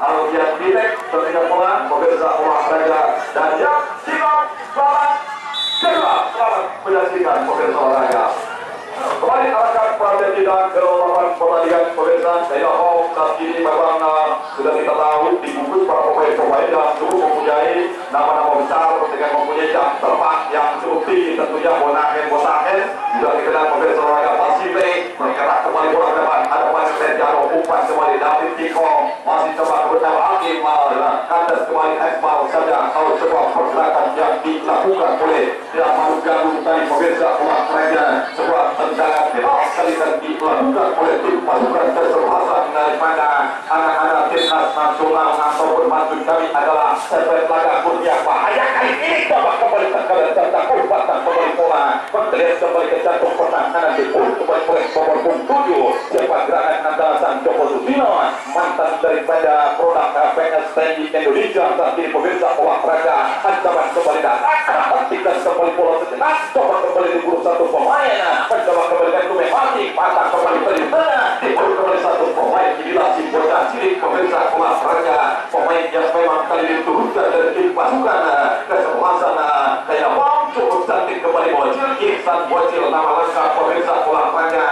Alfian Bitek ketika pola pemirsa olahraga dan yang simak selamat kedua selamat menyaksikan pemirsa olahraga. Kembali arahkan perhatian kita ke lapangan pertandingan pemirsa. Saya Hong saat ini memang sudah kita tahu dibungkus para pemain-pemain yang cukup mempunyai nama-nama besar dengan mempunyai jam terbang yang cukup tinggi, tentunya Bonahen sudah dikenal pemirsa olahraga Pasifik bergerak kembali bola ke depan. Ada pemain Serjano umpan kembali David Tiko masih coba berusaha Hakim kandas kembali Ekmal saja. Kalau coba pergerakan yang dilakukan oleh tidak mau ganggu tadi pemirsa olahraga sebuah tendangan bebas kali ini dilakukan oleh tim pasukan kesebelasan daripada anak-anak timnas nasional ataupun mantu kami adalah Servet Laga Kurnia. Bahaya kali ini coba kembali terkadang tentang umpan kembali bola terlihat kembali ke jantung pertahanan dipulih kembali oleh nomor 7 siapa gerakan antara Sang Joko Susino mantan daripada produk PS TNI Indonesia saat ini pemirsa olahraga ancaman kembali datang hentikan kembali bola sejenak coba kembali diburu satu pemain mencoba kembali ke Tumemati patah kembali dari tengah diburu kembali satu pemain inilah si bocah cilik pemirsa olahraga pemain yang memang kali ini diturunkan dari tim pasukan kesebelasan kayak cukup cantik kembali bocil Ihsan Bocil nama lengkap pemirsa olahraga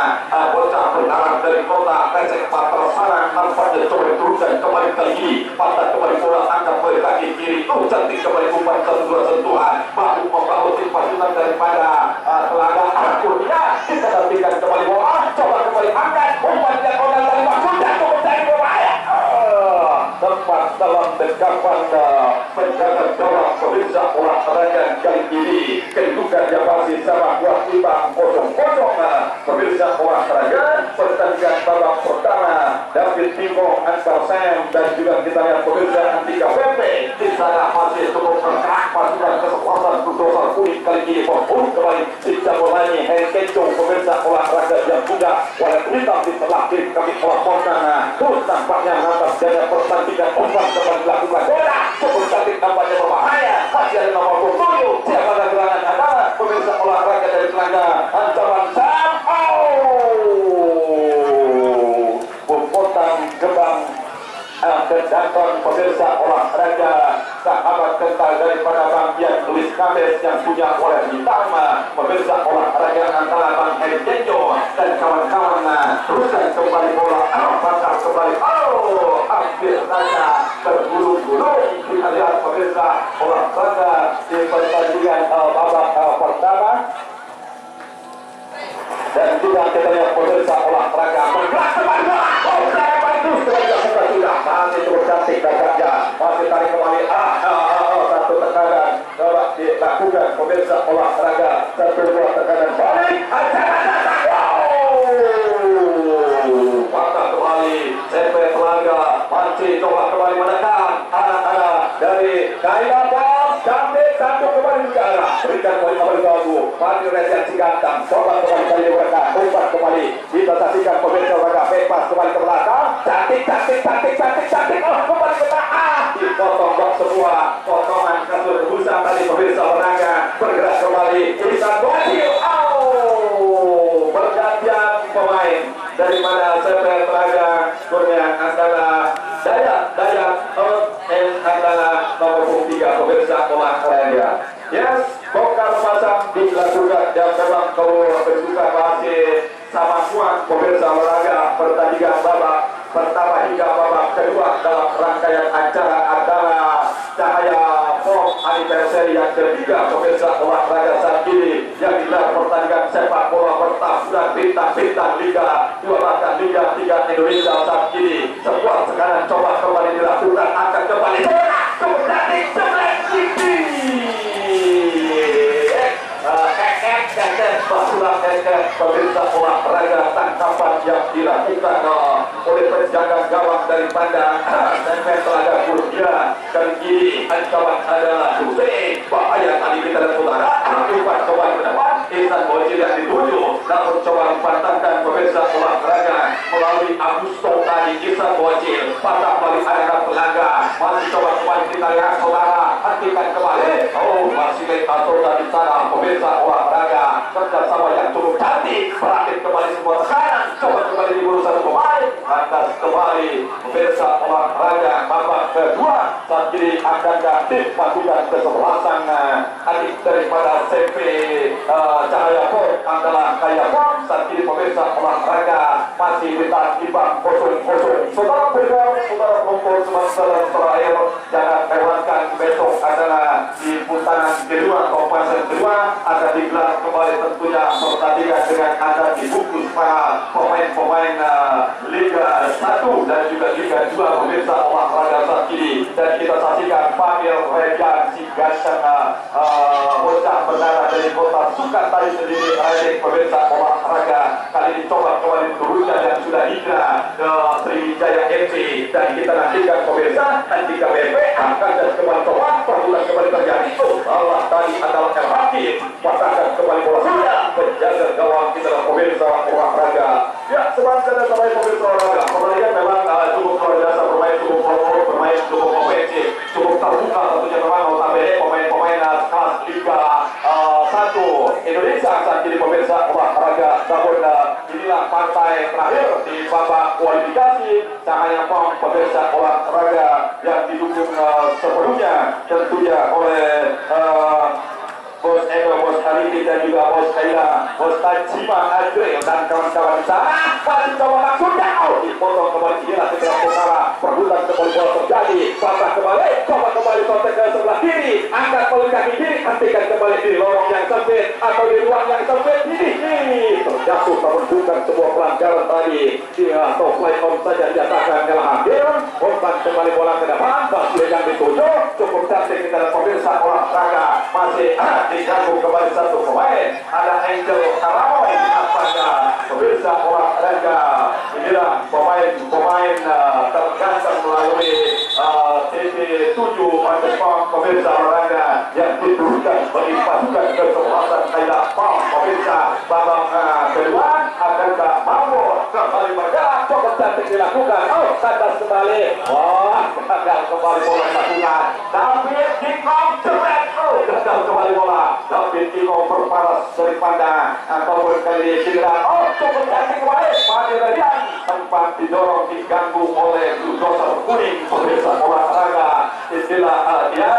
bocah berdarah dari kota Pesek Patar Sarang nampaknya coba diturunkan kembali kali ini patah kembali bola angkat ke kaki kiri cantik kembali umpan satu-dua sentuhan bahu membahu tim pasukan daripada Telaga Kurnia kita nantikan kembali bola coba kembali angkat umpan yang kodal dari waktu dan cukup dari berbahaya tempat dalam dekapan penjaga gawang pemirsa olahraga kali ini kedudukan yang masih sama buat imbang 0-0 pemirsa olahraga pertandingan babak pertama David Timo Ansar Sam dan juga kita lihat pemirsa Andika Pepe di sana masih cukup bergerak pasukan kesempatan Budosan Kuning kali ini membunuh kembali Sisa Bolani Henkenco pemirsa olahraga yang muda oleh hitam di sebelah kiri kami melaporkan terus tampaknya atas gaya pertandingan umpan kembali dilakukan bola cukup cantik tampaknya berbahaya masih ada nomor 7 siapa gerangan adalah pemirsa olahraga dari Telaga ancaman Sam Bupotan Gebang kedaton pemirsa olahraga sahabat kental daripada Bang Pian Luis Kames yang punya oleh hitam pemirsa olahraga antara Bang Henkenco dan kawan-kawan teruskan kembali bola pasar kembali hampir saja bergulung-gulung kita lihat pemirsa olahraga di pertandingan babak pertama dan juga kita lihat pemirsa olahraga bergerak kembali bola sudah masih cukup cantik gagahnya masih tarik kembali satu tekanan coba dilakukan pemirsa olahraga satu dua tekanan balik patah kembali Servet Laga masih coba kembali menekan anak-anak dari Kailabang cantik satu kembali ke arah berikan kembali bagu mati reaksi gantang coba kembali kali mereka umpan kembali kita saksikan pemirsa olahraga bebas kembali ke belakang cantik kembali ke tengah dipotong box semua potongan kasur busa tadi pemirsa olahraga bergerak kembali Ihsan Bocil pergantian pemain daripada Servet Laga Kurnia adalah Dayat adalah nomor 3 pemirsa olahraga yes bongkar pasang dilakukan dan memang kalau bersuka masih sama kuat pemirsa olahraga pertandingan babak pertama hingga babak kedua dalam rangkaian acara adalah Cahaya Pop Anniversary yang ketiga pemirsa olahraga saat ini yang digelar pertandingan sepak bola pertempuran bintang-bintang Liga 2 bahkan Liga 3 Indonesia saat ini sebuah tekanan coba kembali dilakukan akan kembali cukup cantik pemirsa olahraga tangkapan yang dilakukan oleh penjaga gawang daripada Servet Laga Kurnia kali ini ancaman adalah Hussein bahaya tadi kita lihat saudara umpan kembali ke depan Ihsan Bocil yang dituju namun coba dipatahkan pemirsa olahraga melalui Agusto tadi Ihsan Bocil patah balik anak Telaga masih coba kembali kita lihat saudara hentikan kembali masih atau dari sana pemirsa olahraga kerjasama yang cukup cantik berakhir kembali semua tekanan coba kembali diburu satu pemain atas kembali pemirsa olahraga babak kedua. Saat kiri akan tim pasukan kesebelasan adik daripada CP Cahaya Pom adalah Kaya Pom. Saat kiri pemirsa olahraga masih ditahan imbang 0-0. Saudara bergabung, saudara kumpul sementara terakhir, jangan lewatkan besok adalah di putaran kedua kompetisi kedua akan digelar kembali tentunya pertandingan dengan ada dibungkus para pemain-pemain Liga 1 dan juga Liga 2 pemirsa olahraga saat ini. Dan kita saksikan panggil Rejan Sigasan bocah berdarah dari kota Sukantari sendiri riding pemirsa olahraga kali ini coba kembali turunkan yang sudah hijrah ke Sriwijaya FC. Dan kita nantikan pemirsa nanti KBP akan dan kembali coba perbulan kembali terjadi. Allah tadi adalah El Hakim pasangkan kembali bola sudah menjaga gawang kita dan pemirsa olahraga. Ya sebangsa dan sampai pemirsa olahraga pertandingan memang cukup luar biasa, bermain cukup polos, bermain cukup ofensif, cukup terbuka tentunya. Memang notabene pemain-pemain kelas Liga 1 Indonesia saat ini pemirsa olahraga. Namun inilah partai terakhir di babak kualifikasi Cahaya Pom pemirsa olahraga yang didukung sebelumnya tentunya oleh Bos Ego, Bos Halidi dan juga Bos Kaila, Bos Tajima Andre dan kawan-kawan di sana. Masih coba langsung jauh dipotong kembali. Inilah setelah utara perbutan kembali bola terjadi. Patah kembali, coba kembali kontak ke sebelah kiri, angkat peluit kaki kiri, hentikan kembali di lorong yang sempit atau di ruang yang sempit. Ini terjatuh namun bukan sebuah pelanggaran tadi. Dia atau fly on saja diatakan kalah hakim. Umpan kembali bola ke depan, Basir yang dituju cukup cantik kita dan pemirsa olahraga masih diganggu kembali satu pemain. Ada Angel Karamoy apakah pemirsa olahraga. Inilah pemain terganteng melalui TV 7 Pandepang pemirsa olahraga yang diturunkan bagi pasukan kesebelasan Kaya Pom pemirsa babak kedua. Akankah mampu kembali bergerak? Cukup cantik dilakukan. Oh, kandas kembali. Wah, gagal kembali bola dilakukan. David Kikong jebret. Oh, gagal kembali bola. David Kikong berparas daripada ataupun kali cedera. Oh, cukup cantik kembali. Mati Radian sempat didorong diganggu oleh bulldozer kuning pemirsa olahraga. Istilah dia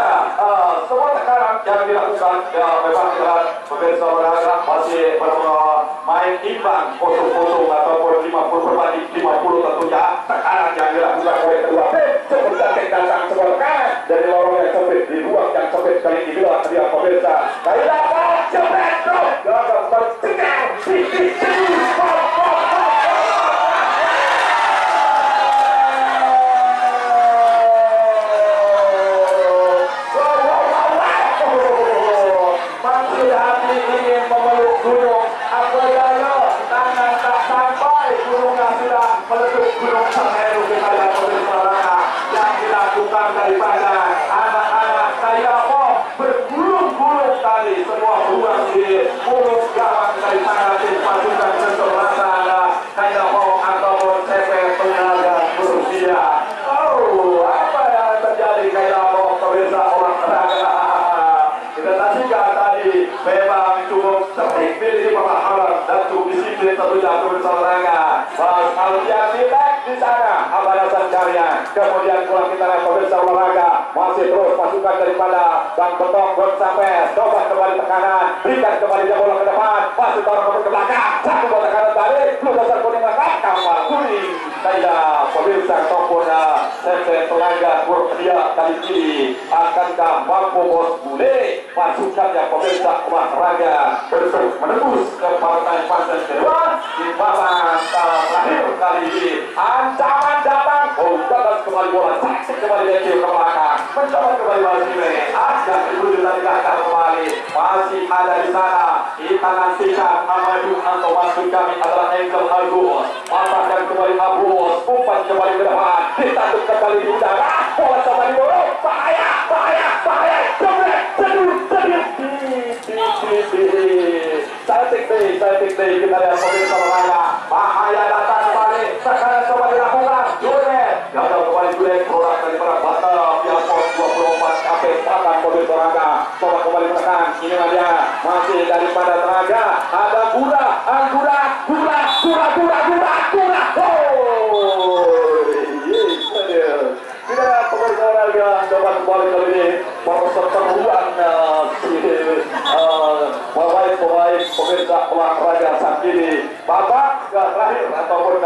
semua tekanan yang dilakukan memang berat pemirsa olahraga masih bermain imbang 0-0 ataupun 50 berbanding 50 tentunya. Tekanan yang dilakukan oleh kedua tim cukup cantik datang sebuah kanan dari lorong yang sempit di ruang yang sempit kali ini bila dia pemirsa. Kaila bola jebret terus gagal bercegal daripada anak-anak Kaya Pom bergulung-gulung tadi semua ruang di mulut gawang daripada tim pasukan kesebelasan Kaya Pom ataupun CP Tenaga Surabaya. Oh, apa yang terjadi Kaya Pom pemirsa olahraga? Kita saksikan tadi memang cukup tertib di pemahaman dan cukup disiplin tentunya pemirsa olahraga. Mas Alfian di sana, Abadasan Karya. Kemudian pulang kita lihat pemirsa olahraga masih terus pasukan daripada Bang Betok Gonçalves. Coba kembali tekanan, berikan kembali dia bola ke depan, masih taruh ke belakang, satu bola tekanan balik, bulldozer kuning mengangkat kapal kuning. Saya pemirsa ataupun CP Tenaga Surabaya kali ini akankah mampu bos bule pasukan yang pemirsa olahraga untuk menembus ke partai fase kedua di babak terakhir kali ini. Ancaman datang, oh gagal kembali bola, sakit kembali dari ke belakang, mencoba kembali Basime, agak dituju dari gagal kembali, masih ada di sana. Kita nantikan Amadou atau maksud kami adalah Angel Agus, pasangkan kembali Abus, umpan kembali ke depan, ditanduk kembali di udara, bola coba diborong, bahaya, bahaya, bahaya, jebret, sedih, cantik deh, kita lihat pemirsa olahraga, bahaya datang kembali, sekarang coba dilakukan, Junet, gagal kembali Junet, produk daripada Batal, Piala Pos 24 KP Selatan pemirsa olahraga, coba kembali menekan, inilah dia, masih daripada tenaga, ada Gura, oh, akhir ataupun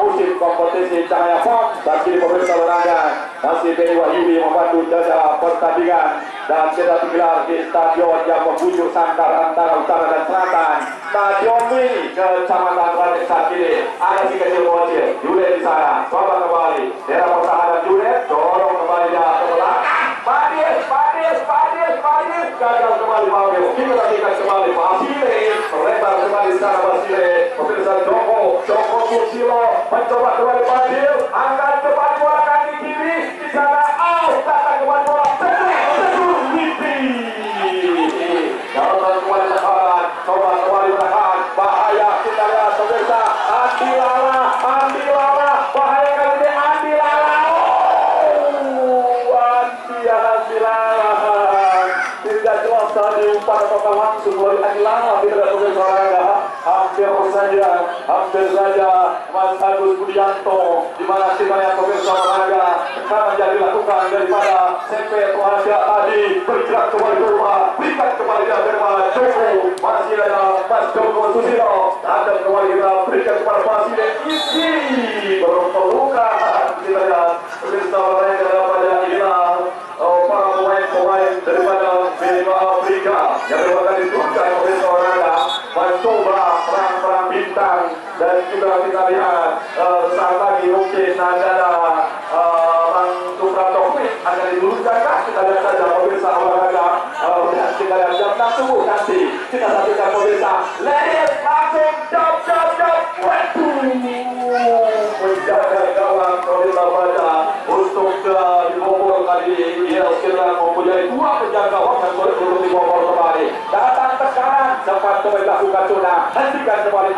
musim kompetisi Cahaya Pop. Dan kini pemirsa olahraga masih Benny Wahyudi membantu jaga pertandingan dan kita digelar di stadion yang mengguyur sangkar antara utara dan selatan. Stadion ini Kecamatan Raja saat ini ada si kecil bocil Juliet di sana. Coba kembali daerah pertahanan Juliet, dorong kembali dia ke belakang. Padis gagal kembali Mario. Kita lakukan kembali Basile, melebar kembali sana Basile. Pemirsa Joko Susilo mencoba kembali Badil, angkat kembali bola kaki kiri di sana. Datang kembali bola Jalan kembali tahan, coba kembali menahan. Bahaya kita lihat pemirsa. Andi Lala, bahaya kali ini Andi Lala. Andi Lala. Tidak jelas tadi umpan atau langsung dari Andi Lala tidak pemirsa olahraga. Hampir saja Mas Agus Budianto di mana timnya pemirsa olahraga tekanan yang dilakukan daripada CP olahraga tadi bergerak kembali ke rumah, berikan kembali ke rumah Joko, masih ada Mas Joko Susilo, ada kembali kita berikan kepada Basile isi berpelukan. Kita lihat pemirsa olahraga daripada hilang para pemain daripada Benua Afrika yang akan diturunkan pemirsa olahraga mencoba perang bintang. Dan juga kita lihat saat lagi mungkin ada Bang Supratovic akan diluruskan. Kita lihat saja pemirsa olahraga. Kita lihat jam 6 subuh nanti kita saksikan pemirsa. Ladies langsung jump menjaga gawang pemirsa olahraga untuk dibobol kali ini. Dia sekarang mempunyai dua penjaga gawang yang boleh untuk dibobol kembali. Datang tekanan sempat kembali lakukan sudah. Hentikan kembali.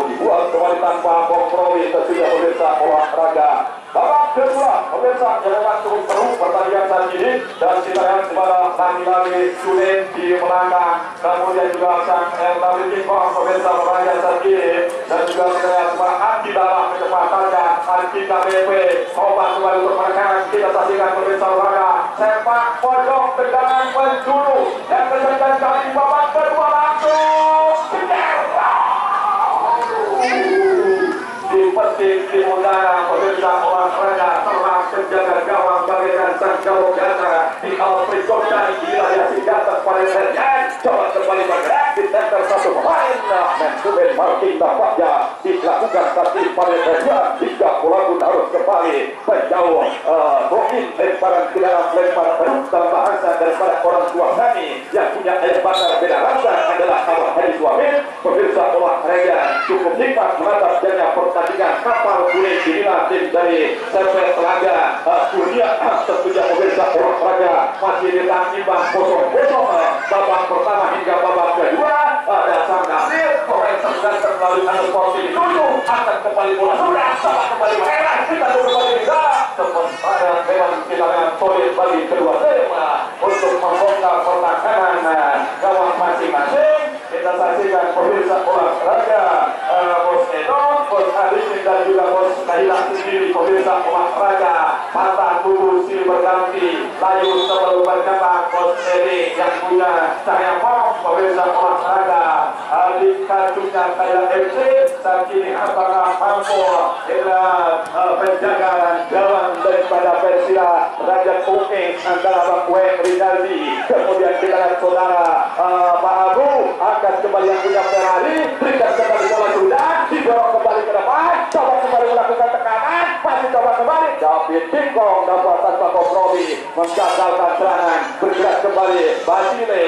Dibuat kembali tanpa kompromi tentunya pemirsa olahraga. Babak kedua pemirsa yang akan cukup seru pertandingan saat ini dan kita lihat kepada lagi-lagi Juliet di belakang, kemudian juga sang Eltawi Kingkong pemirsa olahraga saat ini dan juga kita lihat kepada Andi dalam kecepatannya Andi KBP coba kembali untuk menekan. Kita saksikan pemirsa olahraga sepak pojok tendangan penjuru dan kesekian kali babak kedua langsung dipetik di udara pemirsa olahraga terang penjaga gawang bagaikan sang gawang ganda di awal berikutnya wilayah senjata pada terjadi coba kembali bergerak di center satu pemain Mensuben Martin tampaknya dilakukan tapi pada terjadi hingga pelaku harus kembali menjauh Rokin lemparan ke dalam lemparan penuh dalam bahasa daripada orang tua kami yang punya lemparan beda rasa adalah Abah Haji Suamin. Pemirsa olahraga cukup nikmat menatap jalannya pertandingan kapal kuning inilah tim dari Servet Telaga dunia tentunya pemirsa olahraga masih ditangkibang kosong-kosong babak pertama hingga babak kedua. Ada sang Nasir pemain tergantung melalui anu sportif dulu akan kembali bola sudah sama kembali merah kita kembali bisa sementara memang kita dengan solid bagi kedua tim untuk membongkar pertahanan gawang masing-masing. Kita saksikan pemirsa olahraga Bos Edo, Bos Arifin dan juga Bos Nahilah sendiri pemirsa olahraga patah tubuh silih berganti layu sebelum berkembang Bos Eri yang punya Cahaya Pop pemirsa olahraga di kandungnya Cahaya FC saat ini apakah mampu penjaga gawang daripada Persila Raja Kuking antara Bang Weng Rinaldi. Kemudian kita lihat saudara Pak Abu akan kembali yang punya Ferrari, berikan kembali bola sudah, didorong kembali ke depan, coba kembali melakukan tekanan, masih coba kembali, David Kingkong dapat tanpa kompromi menggagalkan serangan, bergerak kembali, Basile,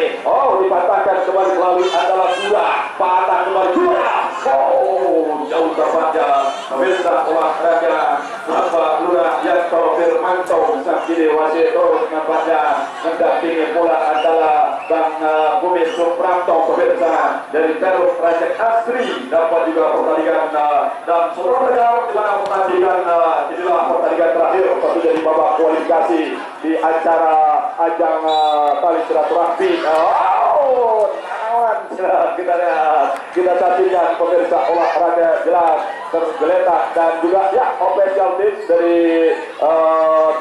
dipatahkan kembali melalui andalan Sura, patah kembali Sura, jauh terpanjang, pemirsa olahraga, Bapak Lurah Yanto Firmanto, saat ini wasit terus nampaknya mendampingi bola adalah Bang Bumi Supranto pemirsa dari Perut Raja Asri dapat juga pertandingan dan saudara di mana pertandingan inilah pertandingan terakhir tentu jadi babak kualifikasi di acara ajang tali silaturahmi. Kita saksikan pemirsa olahraga jelas tergeletak dan juga ya official tips dari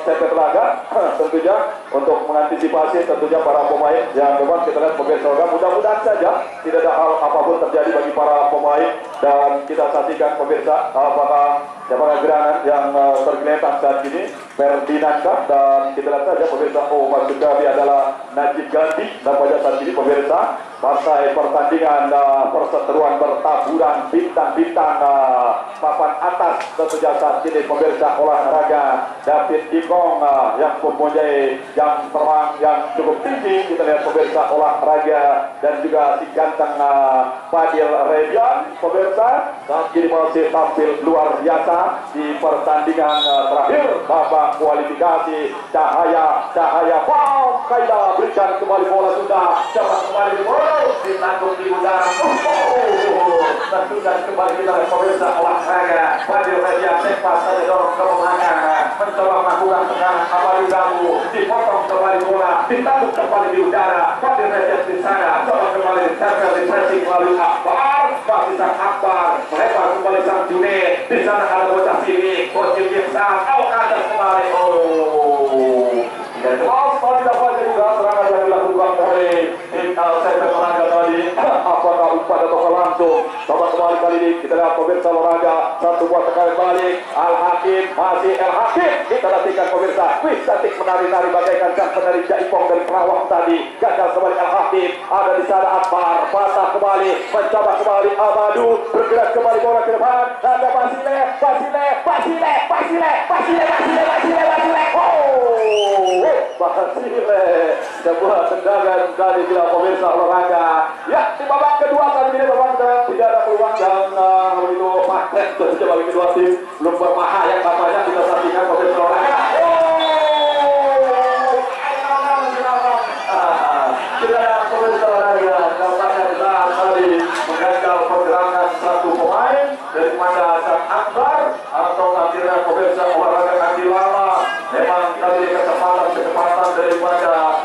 CP Telaga tentunya untuk mengantisipasi tentunya para pemain yang memang kita lihat pemirsa, mudah-mudahan saja tidak ada hal apapun terjadi bagi para pemain, dan kita saksikan pemirsa apakah gerangan yang tergeletak saat ini Ferdinand, dan kita lihat saja pemirsa, maksud kami adalah Najib Gandhi, dan pada saat ini pemirsa partai pertandingan perseteruan bertaburan bintang-bintang papan atas tentunya saat ini pemirsa olahraga David Ikong yang mempunyai jam terbang yang cukup tinggi, kita lihat pemirsa olahraga, dan juga si ganteng Fadil Redian pemirsa saat ini masih tampil luar biasa di pertandingan terakhir babak kualifikasi. Cahaya wow, Kaida berikan kembali bola, sudah cepat kembali di bola ditanggung di udara, dan sudah kembali kita lihat pemirsa olahraga Fadil Redian sepas saja dorong ke belakang, mencoba melakukan serangan kembali ganggu, dipotong kembali bola, ditanggung kembali di udara. Fadil Redian di sana coba kembali ditempel di pressing melalui Akbar, masih sang Akbar melebar kembali sang Junaid, di sana ada bocah sini Bocil Gibson, Al-Qadar kembali, dan tidak dapat juga serangan yang dilakukan oleh sektor olahraga tadi. Apakah umpan atau langsung coba kembali kali ini kita lihat pemirsa olahraga, satu buah tekanan balik Al-Hakim, masih Al-Hakim, kita nantikan pemirsa, cantik menari-nari bagaikan sang penari jaipong dari Kerawang tadi, gagal kembali Al-Hakim, ada di sana Akbar, patah kembali, mencoba kembali Amadu, bergerak kembali bola ke depan, ada Basile, sebuah tendangan kali bila pemirsa olahraga. Ya, di babak kedua kali ini memang tidak ada peluang dan begitu paten tentunya bagi kedua tim, belum berbahaya katanya, kita saksikan pemirsa olahraga. Kita pemirsa olahraga nampaknya besar sekali menggagal pergerakan satu pemain daripada sang Akbar, atau akhirnya pemirsa olahraga kaki lama. Memang tadi kecepatan daripada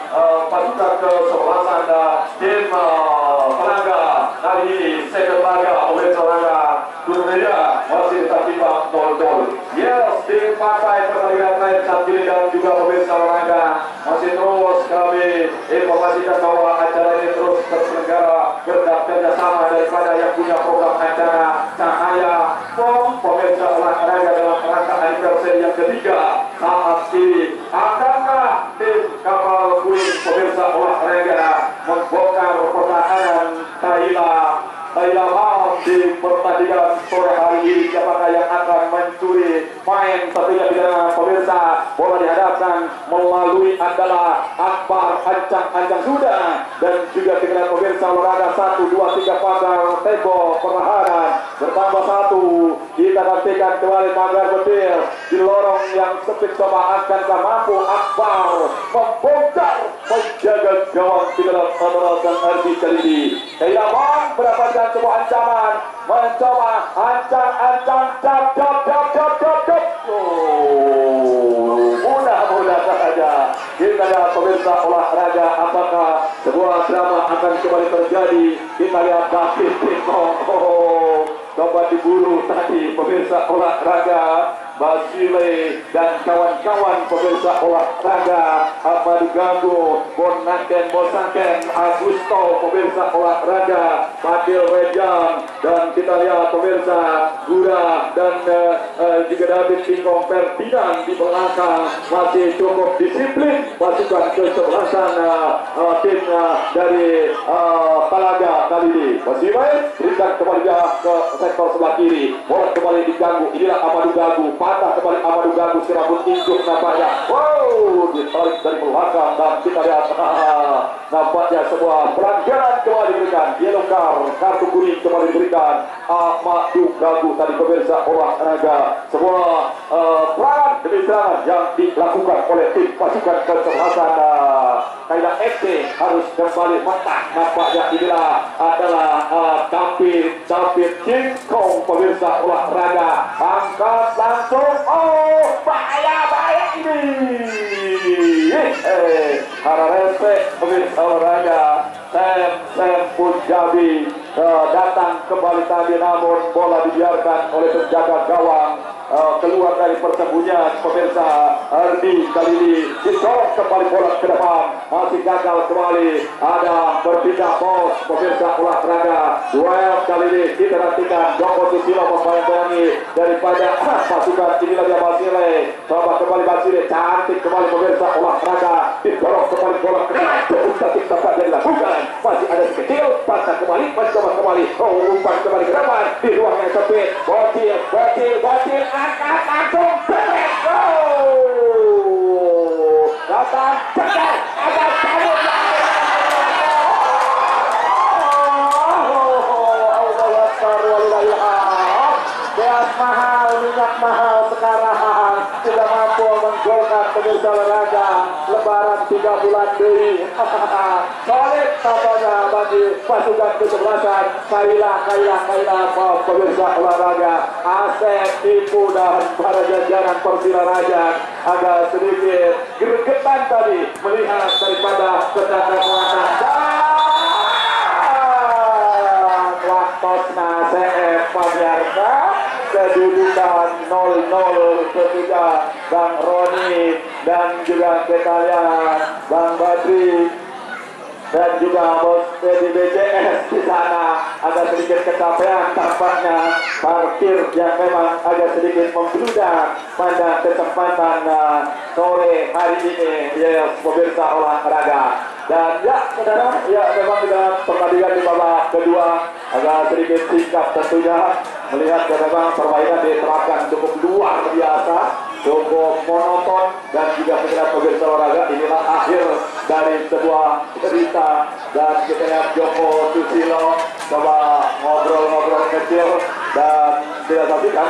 pasukan kesebelasan tim Pelaga kali ini second laga pemirsa olahraga dunia masih tertimbang 0-0. Yes, dipakai pertandingan terakhir saat ini, dan juga pemirsa olahraga masih terus kami informasikan bahwa acara ini terus terselenggara berkat kerjasama daripada yang punya program acara Cahaya Pom pemirsa olahraga dalam rangka anniversary yang ketiga saat ini. Akankah tim kapal kuning pemirsa olahraga membongkar pertahanan Thailand di pertandingan sore hari ini? Siapakah yang akan mencuri main? Tentunya tidak pemirsa, bola dihadapkan melalui adalah Akbar, ancang sudah, dan juga dengan pemirsa olahraga 1, 2, 3 pagar tembok pertahanan bertambah 1. Kita nantikan kembali pagar betir di lorong yang sempit, coba akankah mampu Akbar membongkar menjaga gawang di dalam menerapkan RB kali ini. Tidak mendapatkan sebuah ancaman, mencoba ancang dap. Mudah-mudahan saja kita lihat pemirsa olahraga apakah sebuah drama akan kembali terjadi. Kita lihat David Ikong coba diburu tadi pemirsa olahraga, Basile dan kawan-kawan pemirsa olahraga, Ahmadu Gago, Bosaken, Agusto pemirsa olahraga, Fadil Redian, dan kita lihat pemirsa Gura dan juga David Ikong Ferdinand di belakang masih cukup disiplin pasukan kesebelasan tim dari Pelaga kali ini. Basile berikan kembali ke sektor sebelah kiri, bola kembali diganggu, inilah Ahmadu Gago, patah kembali Ahmadu Gago, si rambut induk nampaknya, ditarik dari belakang, dan kita lihat nampaknya sebuah pelanggaran kembali diberikan, yellow card, kartu kuning kembali diberikan Ahmadu Gago tadi pemirsa olahraga. Sebuah pelanggaran demi serangan yang dilakukan oleh tim pasukan kesebelasan Thailand FC harus kembali mentah. Nampaknya inilah adalah David Ikong pemirsa olahraga, angkat langsung, bahaya ini. Harap respect pemirsa olahraga. Sam Punjabi datang kembali tadi, namun bola dibiarkan oleh penjaga gawang keluar dari persembunyian pemirsa. Ardi kali ini disorot kembali bola ke depan, masih gagal kembali, ada berpindah pos pemirsa olahraga. Duel kali ini kita nantikan Joko Susilo membayangi daripada pasukan. Inilah dia Basile, coba kembali Basile, cantik kembali pemirsa olahraga, disorot kembali bola ke depan, cukup cantik dapat dilakukan, masih ada sekecil, pasang kembali, masih coba kembali, umpan kembali ke depan, di ruang yang sempit, bocil, angkat langsung, datang, cepat, ada cabut. Gas mahal, minyak mahal sekarang sudah mampu menggolkan pemirsa olahraga lebaran 3 bulan deui. Solid tampaknya bagi pasukan kesebelasan. Kailah pemirsa olahraga. Asep Tipu dan para jajaran Persira Raja agak sedikit gregetan tadi melihat daripada kedatangan waktosna CF Pajarka. Kedudukan 0-0 ketika Bang Roni dan juga kita lihat Bang Badri dan juga bos di BCS di sana agak sedikit kecapean tampaknya, parkir yang memang agak sedikit membludak pada kesempatan sore hari ini ya pemirsa olahraga. Dan ya saudara, ya memang dengan pertandingan di babak kedua agak sedikit singkat tentunya, melihat memang permainan diterapkan cukup luar biasa, cukup monoton, dan juga sekedar pemirsa olahraga. Inilah akhir dari sebuah cerita, dan kita lihat Joko Susilo coba ngobrol-ngobrol kecil dan tidak saksikan